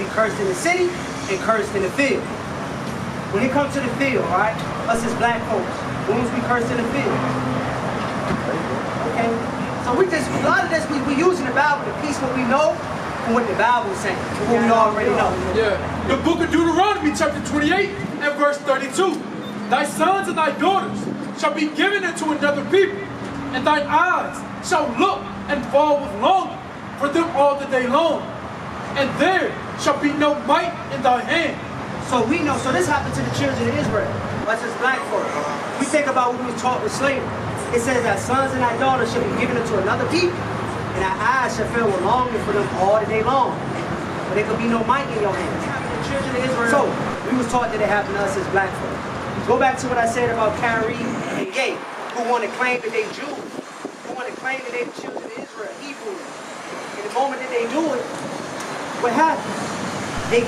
be cursed in the city and cursed in the field. When it comes to the field, all right, us as black folks, when was we cursed in the field? Okay? So a lot of this, we using the Bible to piece what we know and what the Bible is saying, what we already know. Yeah. The book of Deuteronomy, chapter 28 and verse 32. Thy sons and thy daughters shall be given into another people, and thine eyes shall look and fall with longing for them all the day long. And there shall be no might in thy hand. So we know, so this happened to the children of Israel, us as black folk. We think about what we was taught with slavery. It says our sons and our daughters shall be given into another people, and our eyes shall fill with longing for them all the day long. But there could be no might in your hands. The children of Israel. So we was taught that it happened to us as black folk. Go back to what I said about Kyrie and Gay, who want to claim that they Jews, who want to claim that they the children of Israel, Hebrews. And the moment that they do it, what happens? They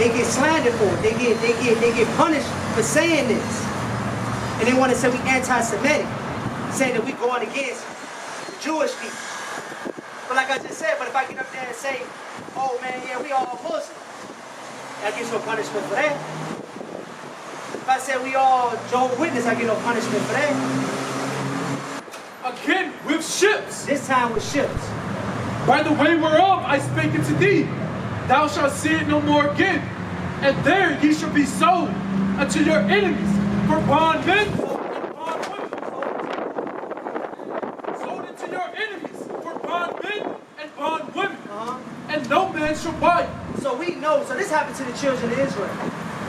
get slandered for it. They get punished for saying this. And they want to say we anti-Semitic, saying that we going against the Jewish people. But like I just said, but if I get up there and say, oh man, yeah, we all Muslims, I get no punishment for that. If I say we all Jehovah's Witness, I get no punishment for that. Again, with ships. This time with ships. By the way whereof I spake unto thee, thou shalt see it no more again. And there ye shall be sold unto your enemies for bondmen and bondwomen. Sold unto your enemies for bondmen and bondwomen. And no man shall buy you. So we know, so this happened to the children of Israel.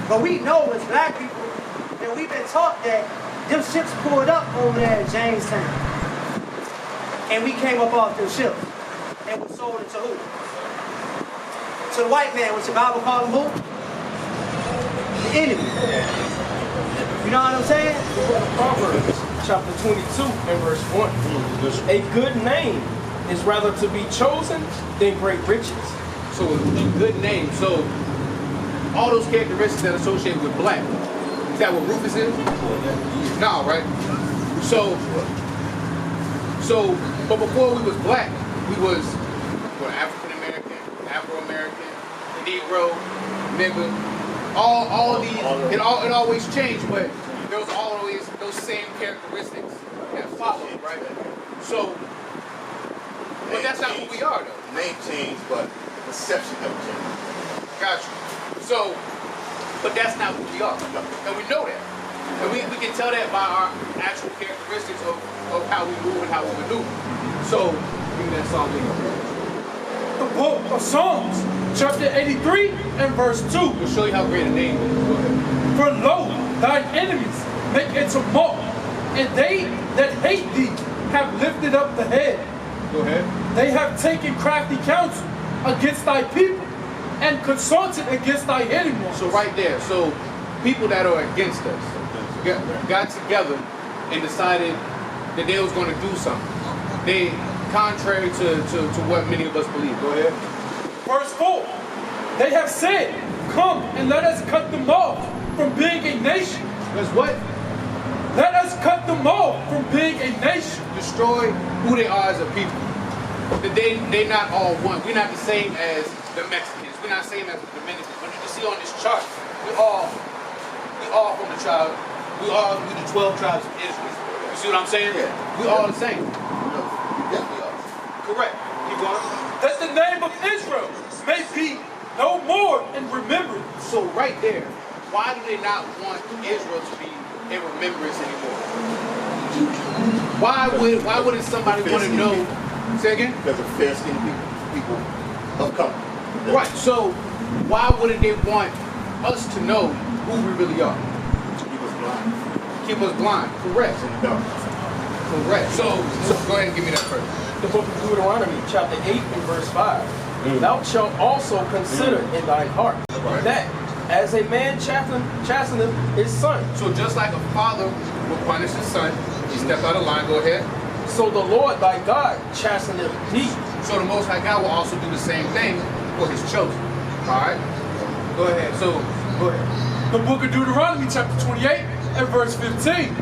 But we know as black people that we've been taught that them ships pulled up over there in Jamestown. And we came up off them ships. And was sold into who? To the white man, which the Bible called him who? The enemy. You know what I'm saying? Proverbs chapter 22 and verse 1. A good name is rather to be chosen than great riches. So a good name. So all those characteristics that are associated with black. Is that what Rufus is? No, right? But before we was black, we was African American, Afro American, Negro, nigga. All these, it always changed, but there was always those same characteristics that followed, right? So, but that's not who we are, though. Name changed, but perception never changed. Got you. So, but that's not who we are, and we know that. And we can tell that by our actual characteristics of how we move and how we maneuver. So, give me that song again. The book of Psalms, chapter 83 and verse 2. We'll show you how great a name is. Go ahead. For lo, thine enemies make a tumult, and they that hate thee have lifted up the head. Go ahead. They have taken crafty counsel against thy people, and consulted against thy enemies. So right there, so people that are against us got together and decided that they was going to do something. They, contrary to what many of us believe. Go ahead. Verse 4. They have said, come and let us cut them off from being a nation. Let's what? Let us cut them off from being a nation. Destroy who they are as a people. They not all one. We're not the same as the Mexicans. We're not the same as the Dominicans. But you can see on this chart, we all from the tribe. We the 12 tribes of Israel. You see what I'm saying? Yeah. We all the same. Yeah, we are. Correct. Keep going. That the name of Israel may be no more in remembrance. So right there, why do they not want Israel to be in remembrance anymore? Why wouldn't somebody want to know? Say again? Because of fair-skinned people of color. Right. So why wouldn't they want us to know who we really are? Keep us blind. Keep us blind. Correct. In the darkness. Correct. So go ahead and give me that first. The book of Deuteronomy, chapter 8 and verse 5. Thou shalt also consider in thine heart that as a man chasteneth his son. So just like a father will punish his son, he stepped out of line. Go ahead. So the Lord thy God chasteneth thee. So the Most High God will also do the same thing for his children. All right? Go ahead. So, go ahead. The book of Deuteronomy, chapter 28 and verse 15.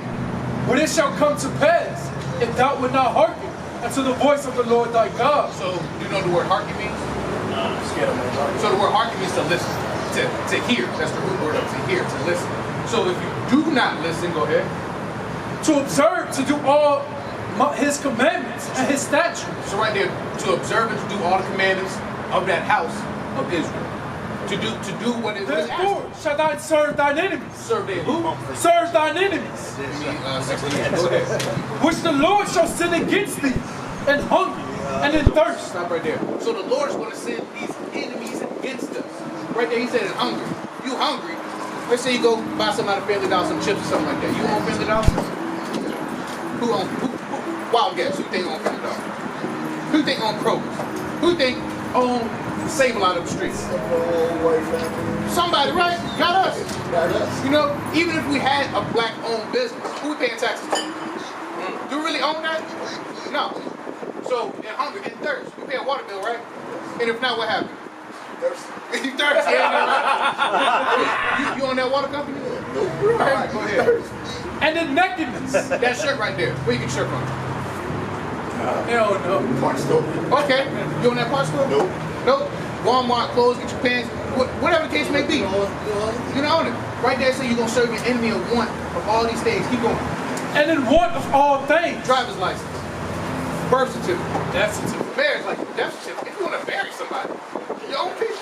But it shall come to pass, if thou wilt not hearken unto the voice of the Lord thy God. So, you know the word hearken means? So the word hearken means to listen, to hear. That's the root word of to hear, to listen. So if you do not listen, go ahead. To observe, to do all his commandments and his statutes. So right there, to observe and to do all the commandments of that house of Israel. To do what it was Therefore asked. shall thou serve thine enemies. Serve their who? Serve thine enemies. Give me 16. Go ahead. Which the Lord shall send against thee in hunger and in thirst. Stop right there. So the Lord is going to send these enemies against us. Right there, he said it's hungry. You hungry. Let's say you go buy some out of Family Dollar, some chips or something like that. You own Family Dollar? Who wild guess? Who you think own Family Dollar? Who you think own Kroger's? Who you think own Sable out of the streets? Somebody, right? Not us. You know, even if we had a black-owned business, who we paying taxes to? Do we really own that? No. So, in hunger, in thirst, we pay a water bill, right? And if not, what happened? Thirsty. You thirsty, you own that water company? Nope. Right, go ahead. And in nakedness. That shirt right there, where you get your shirt from? Hell no. Parts store. Okay. You own that parts store? Nope. Nope. Walmart, clothes, get your pants, whatever the case may be. You don't own it. Right there, say you're going to serve your enemy of want of all these things. Keep going. And in want of all things. Driver's license. Birth certificate. Death certificate. Marriage license. Death certificate. If you want to marry somebody, your own people.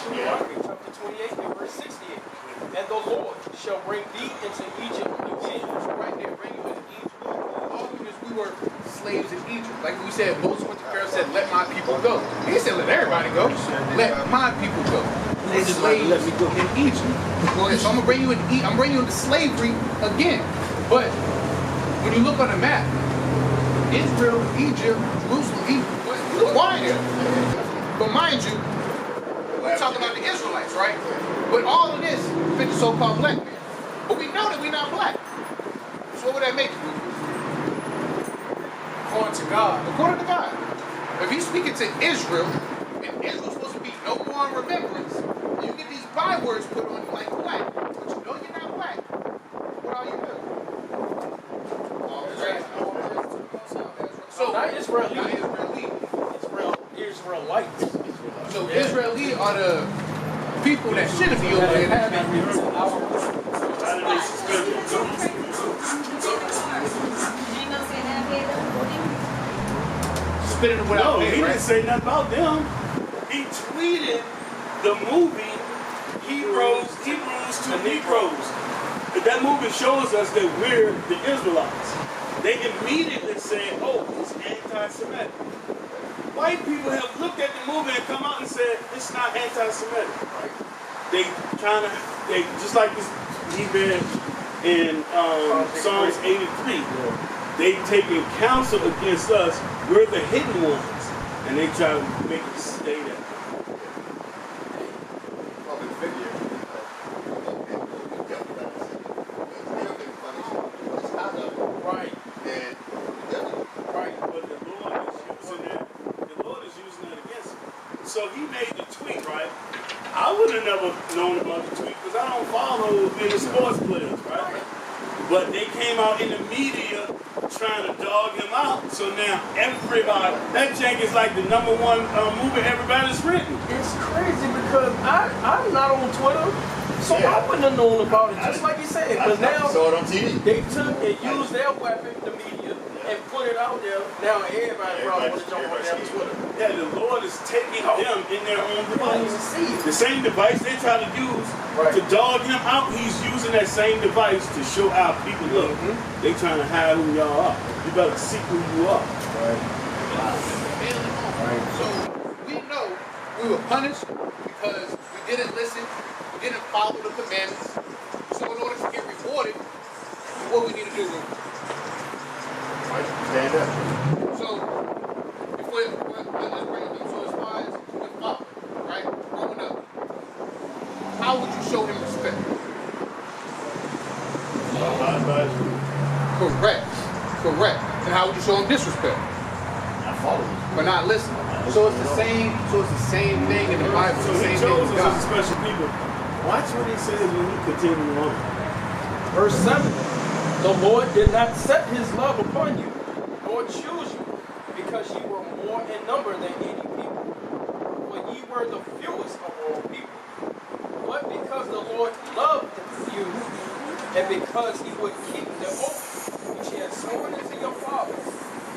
Chapter 28 and verse 68. And the Lord shall bring thee into Egypt again. So right there, bring you into Egypt. All because we were slaves in Egypt. Like we said, Moses went to Pharaoh and said, let my people go. He didn't say let everybody go. Let my people go. They slaves in Egypt. Well, so I'm gonna bring you into slavery again. But when you look on the map, Israel, Egypt, Jerusalem, Egypt, you look wide there. But mind you, we're talking about the Israelites, right? But all of this fit the so-called black man. But we know that we're not black. So what would that make you? According to God. According to God. If he's speaking to Israel, and Israel's supposed to be no more in remembrance, and you get these bywords put on you like black, but you know you're not black, what are you doing? So Not Israeli. Not Israeli. Israelites. So Israeli are the people that shouldn't be over there. Spitting it without No, he pay, right? didn't say nothing about them. He tweeted the movie Hebrews to Negroes. But that movie shows us that we're the Israelites. They immediately say, oh, it's anti-Semitic. White people have looked at the movie and come out and said, it's not anti-Semitic. They just like this, he read in Psalms 83. They taking counsel against us. We're the hidden ones, and they try to make us stay there. Public figure. Right. Right. But the Lord is using that against him. So he made the tweet, right? I would have never known about the tweet because I don't follow any sports players, right? But they came out in the media trying to dog him out. So now everybody, that jank is like the #1 movie everybody's written. It's crazy because I'm not on Twitter, so I wouldn't have known about it, just like you said. Because now saw it on TV. they took and used their weapon, the media, and put it out there. Now everybody probably want to jump on their Twitter. Yeah, the Lord is taking them in their own device. The same device they try to use to dog him out, he's using that same device to show our people, look, they trying to hide who y'all are. You better see who you are. So we know we were punished because we didn't listen, we didn't follow the commandments. So in order to get rewarded, what we need to do? Stand up. So if let's bring it up. So as far as the father, right, growing up, how would you show him respect? Correct. And how would you show him disrespect? I follow you. For not listening. So it's the same thing in the Bible. So the he same thing chose with us God. as special people. Watch what he says when he continue on. Verse 7. The Lord did not set his love upon you, nor choose you, because ye were more in number than any people. For ye ye were the fewest of all people. But because the Lord loved you, and because he would keep the oath which he had sworn unto your fathers,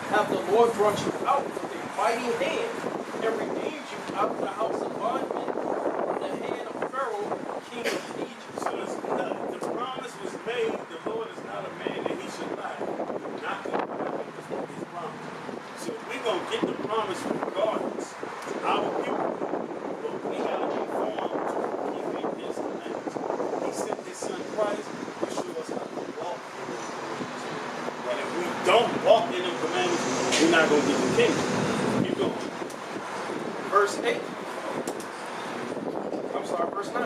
have the Lord brought you out with a mighty hand, and redeemed you out of the house of bondmen, from the hand of Pharaoh, king of Egypt. So the promise was made. The Lord is not a man that he should lie. Not going to keep his promise. So we're going to get the promise regardless. Our people, but we got to be formed to keep his commandments. He sent his son Christ to show us how to walk in his commandments. And if we don't walk in them commandments, we're not going to get the kingdom. Keep going. Verse 8. I'm sorry, verse 9.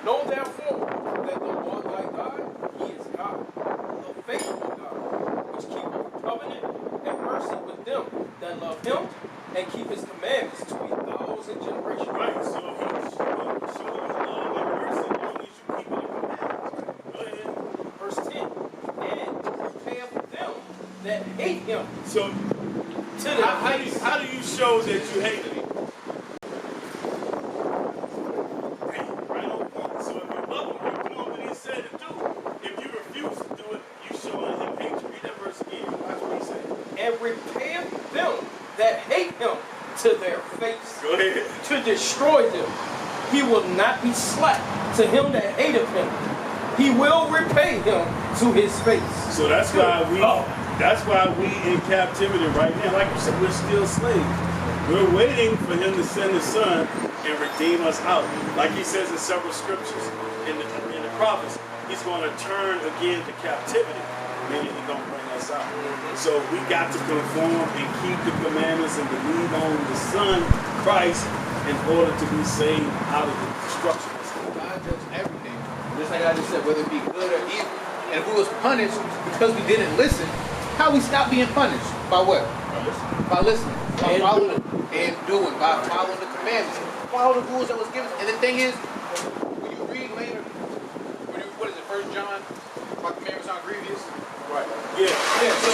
Know therefore that the Lord thy God, he is God, the faithful God, which keepeth covenant and mercy with them that love him and keep his commandments to 1,000 generations. Right, so he's showing love and mercy as long as you keep the commandments. Go ahead. Verse 10. And repayeth them that hate him So to their face. how do you show that you hate him? Right on point. So if you love him, you're doing what he said to do. If you refuse to do it, you showing him hatred. Read that verse again. Watch what he said. And repayeth them that hate him to their face. Go ahead. To destroy them. He will not be slack to him that hateth him. He will repay him to his face. So that's why we in captivity right now. Like you said, we're still slaves. We're waiting for him to send his son and redeem us out. Like he says in several scriptures in the prophets, he's going to turn again to captivity, meaning he's going to bring us out. So we got to conform and keep the commandments and believe on the Son, Christ, in order to be saved out of the destruction. God does everything. Just like I just said, whether it be good or evil. And if we was punished because we didn't listen, how we stop being punished? By what? By listening. By following and doing. By following the commandments. Follow the rules that was given. And the thing is, when you read later, what is it, 1 John? My commandments aren't grievous. Right. Yeah. Yeah, so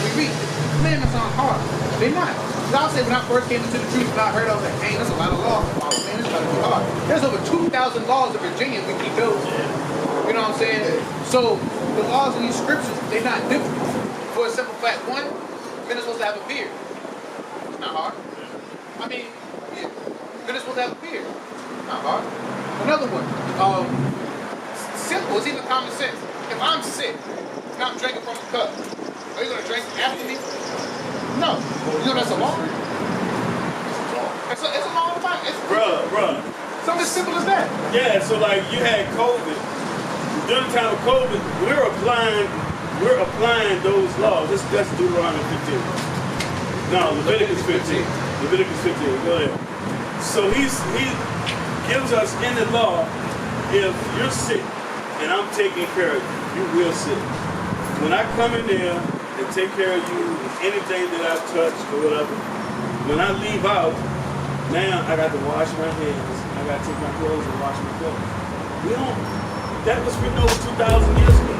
we read, the commandments aren't hard. They're not. God said when I first came into the truth and I heard, I was like, hey, that's a lot of laws. Oh, man, it's got to be hard. There's over 2,000 laws in Virginia. We keep those. You know what I'm saying? So the laws in these scriptures, they're not different. For a simple fact, one, men are supposed to have a beard. Not hard. I mean, yeah. Men are supposed to have a beard. Not hard. Another one, simple, it's even common sense. If I'm sick and I'm drinking from a cup, are you going to drink after me? No. You know that's a law? It's a law all the time. Bruh. Something as simple as that. Yeah, so like you had COVID. During the time of COVID, we're applying those laws. That's Deuteronomy 15. No, Leviticus 15. Leviticus 15. Go ahead. So he gives us in the law, if you're sick and I'm taking care of you, you will sick. When I come in there and take care of you, anything that I've touched or whatever, when I leave out, now I got to wash my hands. I got to take my clothes and wash my clothes. That was written over 2,000 years ago.